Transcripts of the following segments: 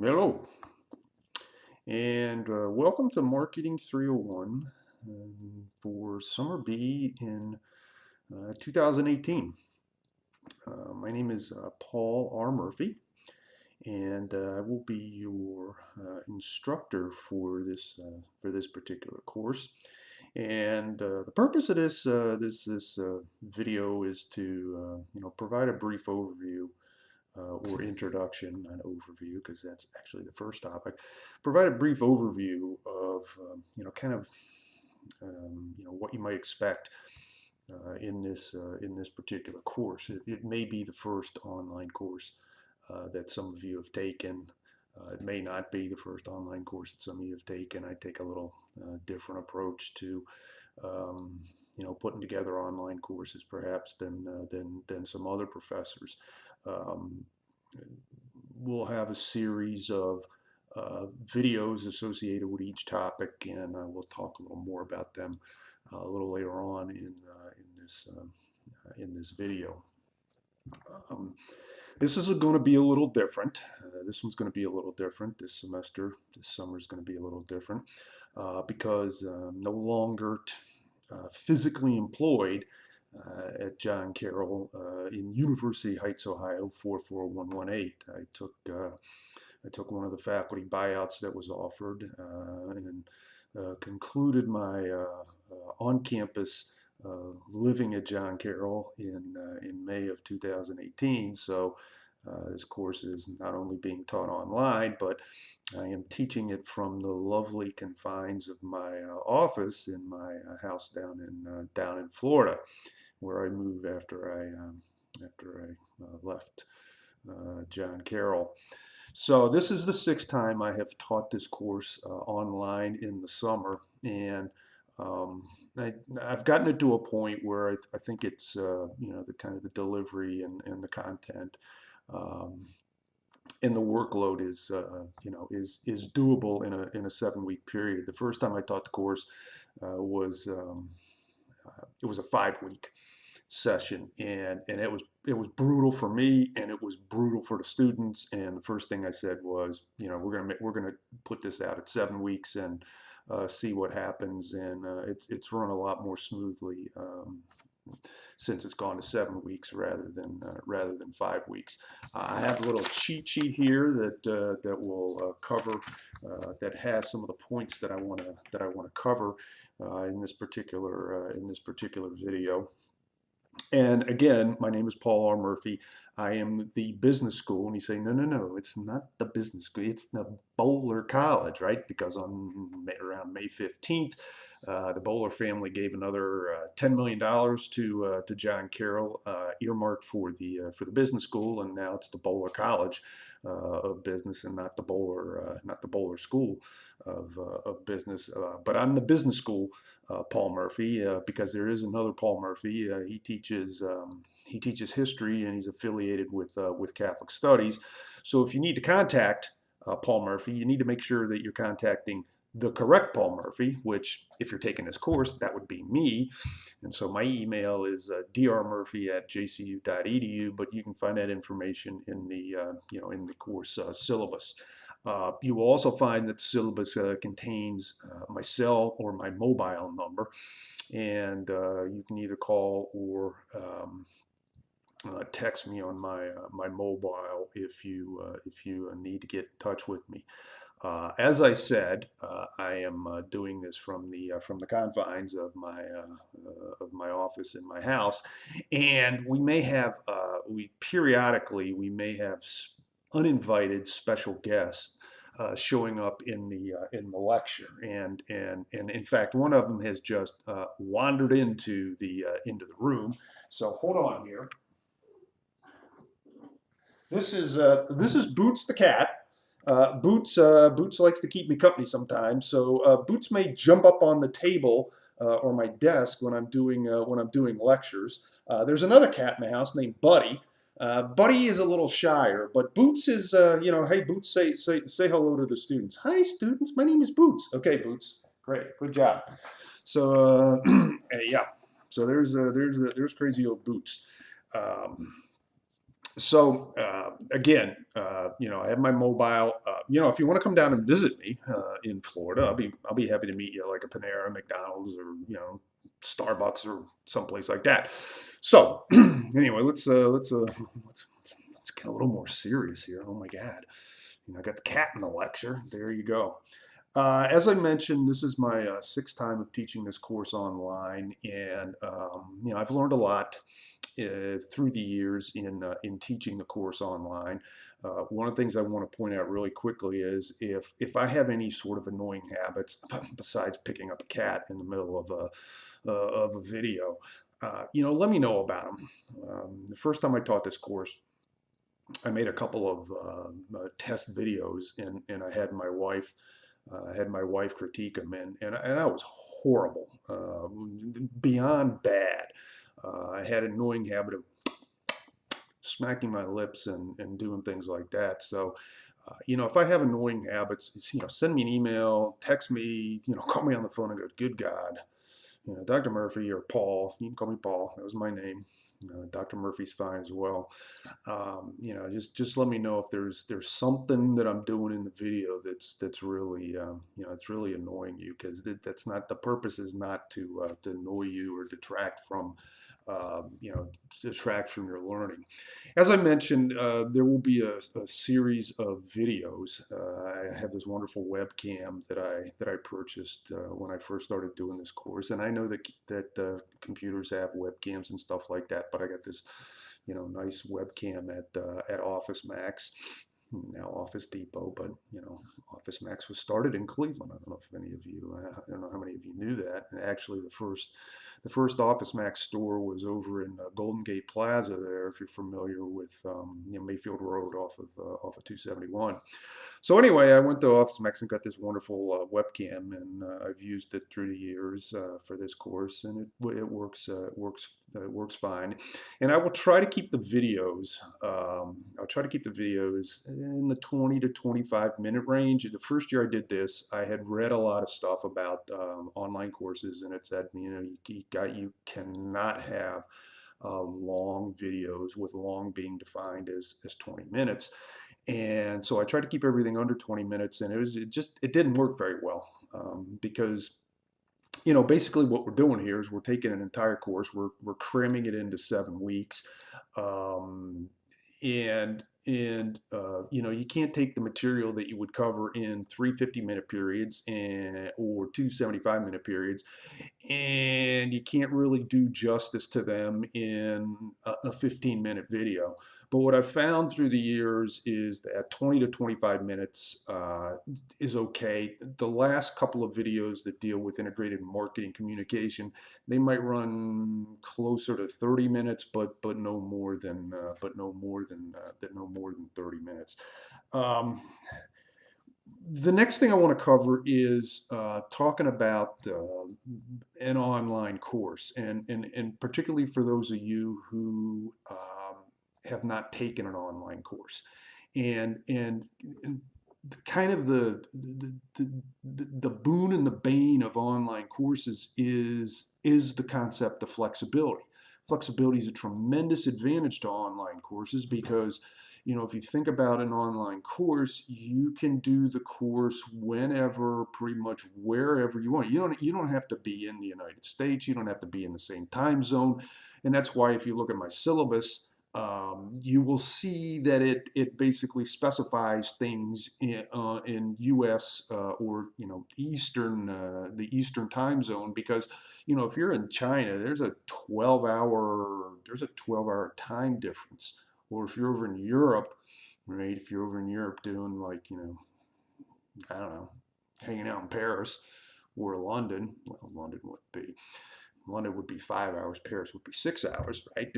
Hello, and welcome to Marketing 301 for Summer B in 2018. My name is Paul R. Murphy, and I will be your instructor for this particular course. And the purpose of this video is to provide a brief overview or introduction, not overview, because that's actually the first topic. Provide a brief overview of, kind of, what you might expect in this particular course. It may be the first online course that some of you have taken. It may not be the first online course that some of you have taken. I take a little different approach to putting together online courses perhaps than some other professors. Um, we'll have a series of videos associated with each topic, and we'll talk a little more about them a little later on in this video. Um, this is going to be a little different. This one's going to be a little different this semester. This summer is going to be a little different because no longer physically employed at John Carroll in University Heights, Ohio, 44118. I took one of the faculty buyouts that was offered and concluded my on-campus living at John Carroll in May of 2018. So this course is not only being taught online, but I am teaching it from the lovely confines of my office in my house down in Florida, where I moved after I left John Carroll. So this is the sixth time I have taught this course online in the summer, and I've gotten it to a point where I think it's the kind of the delivery and the content and the workload is doable in a 7-week period. The first time I taught the course was it was a 5-week session, and it was brutal for me, and it was brutal for the students. And the first thing I said was, we're gonna put this out at 7 weeks and see what happens. And it's run a lot more smoothly since it's gone to 7 weeks rather than 5 weeks. I have a little cheat sheet here that will cover that has some of the points that I want to cover in this particular video. And again, my name is Paul R. Murphy. I am the business school. And you say, no, it's not the business school. It's the Boler College, right? Because around May 15th, the Boler family gave another $10 million to John Carroll, earmarked for the business school, and now it's the Boler College of Business, and not the Boler School of Business. But I'm the business school, Paul Murphy, because there is another Paul Murphy. He teaches history, and he's affiliated with Catholic Studies. So if you need to contact Paul Murphy, you need to make sure that you're contacting the correct Paul Murphy, which, if you're taking this course, that would be me. And so my email is drmurphy@jcu.edu, but you can find that information in the course syllabus. You will also find that the syllabus contains my cell or my mobile number, and you can either call or text me on my mobile if you need to get in touch with me. As I said, I am doing this from the confines of my office in my house, and we periodically may have uninvited special guests showing up in the lecture, and in fact, one of them has just wandered into the room. So hold on here. This is Boots the cat. Boots likes to keep me company sometimes, so Boots may jump up on the table or my desk when I'm doing lectures. There's another cat in the house named Buddy. Buddy is a little shyer, but Boots is hey Boots, say hello to the students. Hi students, my name is Boots. Okay, Boots, great, good job. So yeah, so there's crazy old Boots. So again, I have my mobile. If you want to come down and visit me in Florida, I'll be happy to meet you like a Panera, McDonald's, or Starbucks or someplace like that. So anyway, let's get a little more serious here. Oh my God, I got the cat in the lecture. There you go. As I mentioned, this is my sixth time of teaching this course online, and I've learned a lot through the years in teaching the course online. One of the things I want to point out really quickly is if I have any sort of annoying habits besides picking up a cat in the middle of a video, let me know about them. The first time I taught this course, I made a couple of test videos, and I had my wife critique them, and I was horrible, beyond bad. I had an annoying habit of smacking my lips and doing things like that. So, if I have annoying habits, send me an email, text me, call me on the phone and go, good God, Dr. Murphy or Paul, you can call me Paul, that was my name. Dr. Murphy's fine as well. Just let me know if there's something that I'm doing in the video that's really it's really annoying you, because that's not the purpose, is not to annoy you or uh, you know detract from your learning. As I mentioned, there will be a series of videos. I have this wonderful webcam that I purchased when I first started doing this course, and I know that computers have webcams and stuff like that, but I got this nice webcam at Office Max, now Office Depot, but Office Max was started in Cleveland. I don't know if any of you, I don't know how many of you knew that. And actually, the first Office Max store was over in Golden Gate Plaza there, if you're familiar with Mayfield Road off of 271. So anyway, I went to Office Max and got this wonderful webcam, and I've used it through the years for this course, and it works fine. And I will try to keep the videos. I'll try to keep the videos in the 20 to 25-minute range. The first year I did this, I had read a lot of stuff about online courses, and it said, you cannot have long videos, with long being defined as 20 minutes. And so I tried to keep everything under 20 minutes, and it didn't work very well, because basically what we're doing here is we're taking an entire course, we're cramming it into 7 weeks, um, and you can't take the material that you would cover in three 50-minute periods or two 75-minute periods, and you can't really do justice to them in a 15-minute video. But what I've found through the years is that 20 to 25 minutes is okay. The last couple of videos that deal with integrated marketing communication, they might run closer to 30 minutes, but no more than 30 minutes. Um, the next thing I want to cover is talking about an online course, and particularly for those of you who have not taken an online course, and kind of the boon and the bane of online courses is the concept of flexibility. Flexibility is a tremendous advantage to online courses, because if you think about an online course, you can do the course whenever, pretty much wherever you want. You don't have to be in the United States. You don't have to be in the same time zone. And that's why, if you look at my syllabus, you will see that it basically specifies things in U.S. Or the Eastern time zone, because if you're in China, there's a 12-hour time difference. Or if you're over in Europe, right? If you're over in Europe doing, like, I don't know, hanging out in Paris or London, well, London would be 5 hours, Paris would be 6 hours, right?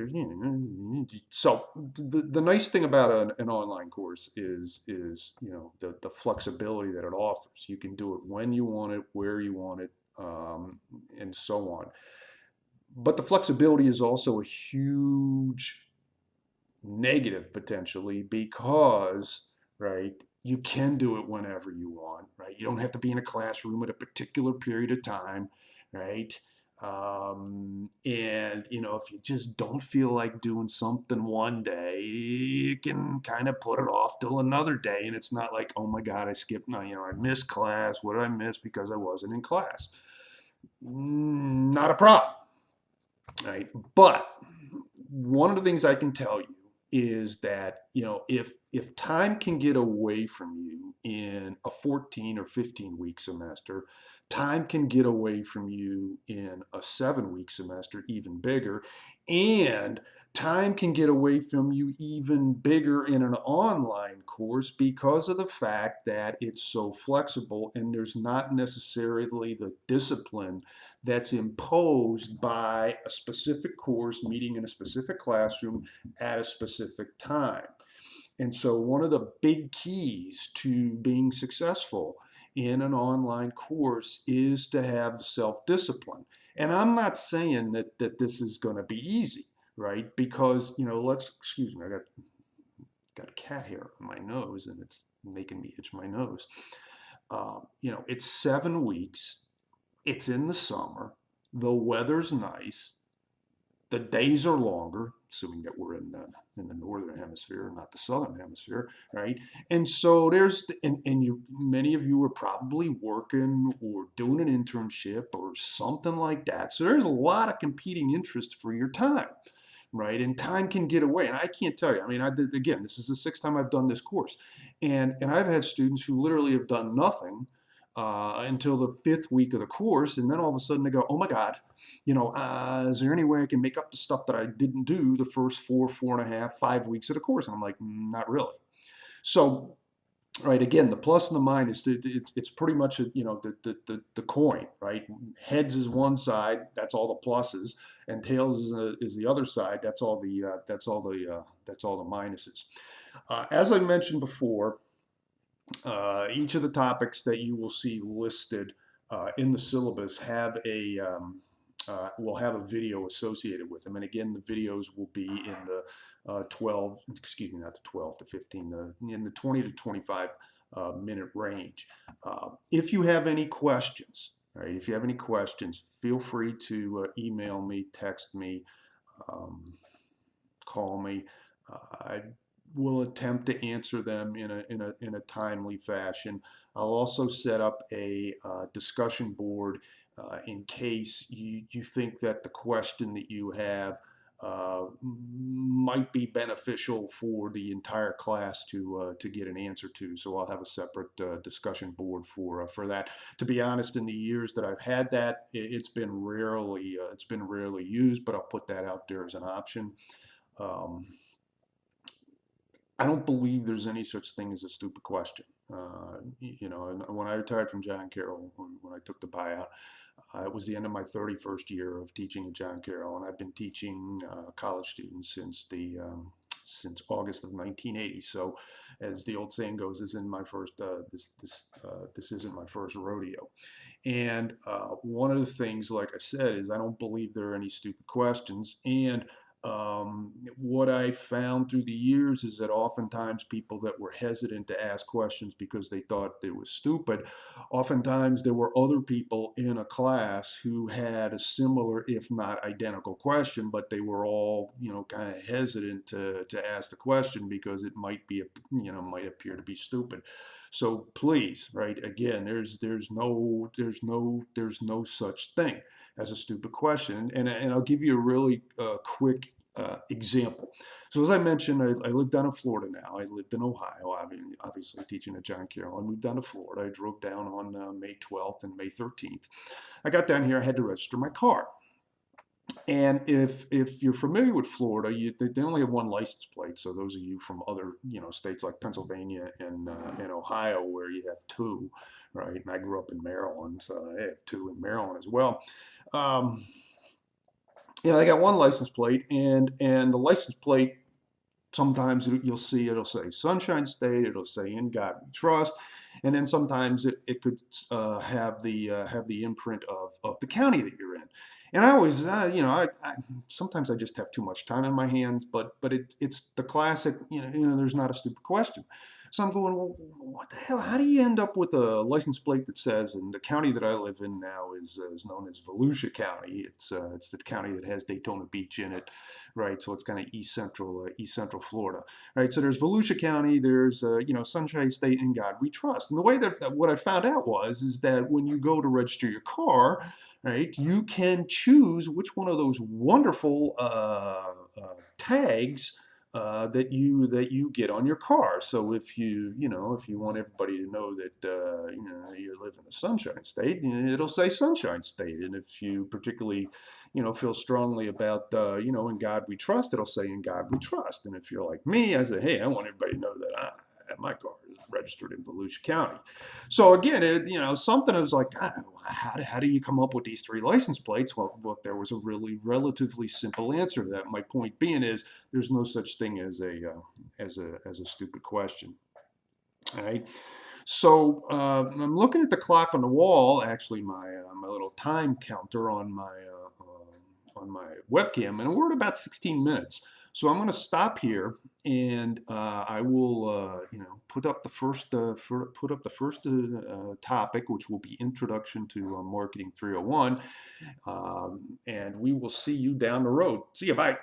So the nice thing about an online course is the flexibility that it offers. You can do it when you want it, where you want it, and so on. But the flexibility is also a huge negative, potentially, because, right, you can do it whenever you want, right? You don't have to be in a classroom at a particular period of time, right? And, you know, if you just don't feel like doing something one day, you can kind of put it off till another day. And it's not like, oh my God, I skipped, no, you know, I missed class. What did I miss because I wasn't in class? Not a problem, right? But one of the things I can tell you is that, you know, if time can get away from you in a 14 or 15 week semester, time can get away from you in a 7 week semester, even bigger, and time can get away from you even bigger in an online course because of the fact that it's so flexible and there's not necessarily the discipline that's imposed by a specific course meeting in a specific classroom at a specific time. And so, one of the big keys to being successful in an online course is to have the self discipline. And I'm not saying that this is going to be easy, right? Because, you know, excuse me, I got a cat hair on my nose and it's making me itch my nose. You know, it's 7 weeks, it's in the summer, the weather's nice, the days are longer, assuming that we're in the northern hemisphere, not the southern hemisphere, right? And so many of you are probably working or doing an internship or something like that. So there's a lot of competing interest for your time, right? And time can get away. And I can't tell you. I mean, again, this is the sixth time I've done this course, and I've had students who literally have done nothing until the 5th week of the course, and then all of a sudden they go, "Oh my God, you know, is there any way I can make up the stuff that I didn't do the first 4.5, 5 weeks of the course?" And I'm like, "Not really." So, right, again, the plus and the minus, it's pretty much you know the coin, right? Heads is one side, that's all the pluses, and tails is the other side, that's all the minuses. As I mentioned before, each of the topics that you will see listed in the syllabus will have a video associated with them. And again, the videos will be in the 12, excuse me, not the 12 to 15, in the 20 to 25 minute range. If you have any questions, right, if you have any questions, feel free to email me, text me, call me. I will attempt to answer them in a timely fashion. I'll also set up a discussion board in case you think that the question that you have might be beneficial for the entire class to get an answer to. So I'll have a separate discussion board for that. To be honest, in the years that I've had that, it's been rarely used, but I'll put that out there as an option. Um, I don't believe there's any such thing as a stupid question. You know, and when I retired from John Carroll, when I took the buyout, it was the end of my 31st year of teaching at John Carroll, and I've been teaching college students since August of 1980. So, as the old saying goes, this isn't my first this isn't my first rodeo. And one of the things, like I said, is I don't believe there are any stupid questions. And what I found through the years is that oftentimes people that were hesitant to ask questions because they thought it was stupid, oftentimes there were other people in a class who had a similar, if not identical question, but they were all, you know, kind of hesitant to ask the question because it might be, you know, might appear to be stupid. So please, right, again, there's no such thing as a stupid question. And I'll give you a really quick example. So as I mentioned, I live down in Florida now. I lived in Ohio, obviously teaching at John Carroll. I moved down to Florida. I drove down on May 12th and May 13th. I got down here. I had to register my car. And if you're familiar with Florida, they only have one license plate. So those of you from other states like Pennsylvania and Ohio where you have two, right? And I grew up in Maryland, so I have two in Maryland as well. They got one license plate, and the license plate sometimes you'll see it'll say Sunshine State, it'll say In God We Trust, and then sometimes it could have the imprint of the county that you're in. And I always, sometimes I just have too much time on my hands, but it's the classic, there's not a stupid question. So I'm going, well, what the hell? How do you end up with a license plate that says, and the county that I live in now is known as Volusia County. It's the county that has Daytona Beach in it, right? So it's kind of East Central Florida, right? So there's Volusia County, there's Sunshine State, and God We Trust. And the way that what I found out is that when you go to register your car, right, you can choose which one of those wonderful tags that you get on your car. So if you want everybody to know that you live in the Sunshine State, it'll say Sunshine State. And if you particularly feel strongly about In God We Trust, it'll say In God We Trust. And if you're like me, I say, hey, I want everybody to know that my car is registered in Volusia County. So again, something is like, God, how do you come up with these three license plates? Well, there was a really relatively simple answer to that. My point being is there's no such thing as a stupid question. All right. So I'm looking at the clock on the wall, actually my little time counter on my webcam, and we're at about 16 minutes. So I'm going to stop here, and I will put up the first topic, which will be Introduction to Marketing 301, and we will see you down the road. See you. Bye.